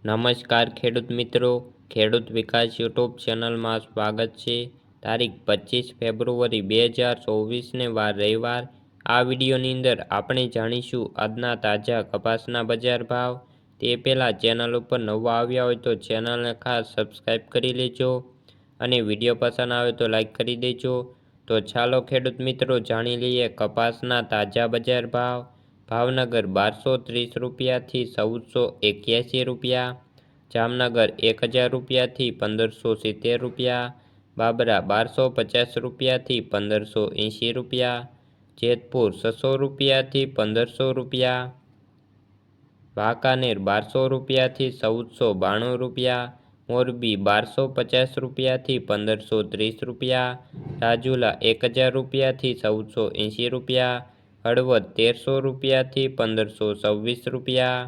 નમસ્કાર ખેડૂત મિત્રો, ખેડૂત વિકાસ યુટ્યુબ ચેનલમાં સ્વાગત છે। તારીખ 25 ફેબ્રુઆરી 2024ને વાર રવિવાર। આ વિડીયોની અંદર આપણે જાણીશું આજના તાજા કપાસના બજાર ભાવ। તે પહેલાં ચેનલ ઉપર નવા આવ્યા હોય તો ચેનલને ખાસ સબસ્ક્રાઈબ કરી લેજો અને વિડીયો પસંદ આવે તો લાઈક કરી દેજો। તો ચાલો ખેડૂત મિત્રો જાણી લઈએ કપાસના તાજા બજાર ભાવ। ભાવનગર 1230 રૂપિયાથી 1481 રૂપિયા, જામનગર 1000 રૂપિયાથી 1570 રૂપિયા, બાબરા 1250 રૂપિયાથી 1580 રૂપિયા, જેતપુર 600 રૂપિયાથી 1500 રૂપિયા, વાંકાનેર 1200 રૂપિયાથી 1492 રૂપિયા, મોરબી 1250 રૂપિયાથી 1530 રૂપિયા, રાજુલા 1000 રૂપિયાથી 1480 રૂપિયા, હળવદ 1300 રૂપિયાથી 1526 રૂપિયા,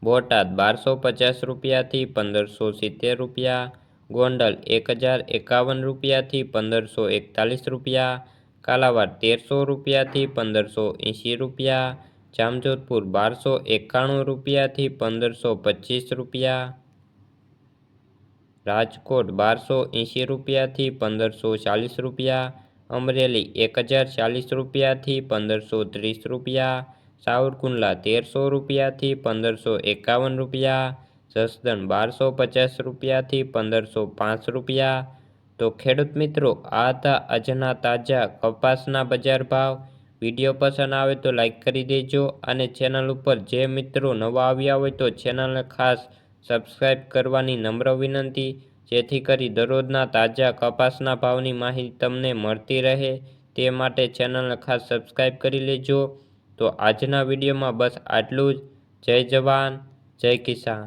બોટાદ 1250 રૂપિયાથી 1570 રૂપિયા, ગોંડલ 1051 રૂપિયાથી 1541 રૂપિયા, કાલાવાડ 1300 રૂપિયાથી 1580 રૂપિયા, જામજોધપુર 1291 રૂપિયાથી 1525 રૂપિયા, રાજકોટ 1280 રૂપિયાથી 1540 રૂપિયા, અમરેલી 1040 રૂપિયાથી 1530 રૂપિયા, સાવરકુંડલા 1300 રૂપિયાથી 1551 રૂપિયા, જસદણ 1250 રૂપિયાથી 1505 રૂપિયા। તો ખેડૂત મિત્રો, આ હતા આજના તાજા કપાસના બજાર ભાવ। વિડીયો પસંદ આવે તો લાઈક કરી દેજો અને ચેનલ ઉપર જે મિત્રો નવા આવ્યા હોય તો ચેનલને ખાસ સબસ્ક્રાઈબ કરવાની નમ્ર વિનંતી, જેથી કરી દરરોજના તાજા કપાસના ભાવની માહિતી તમને મળતી રહે તે માટે ચેનલને ખાસ સબસ્ક્રાઈબ કરી લેજો। તો આજના વિડીયોમાં બસ આટલું જ। જય જવાન, જય કિસાન।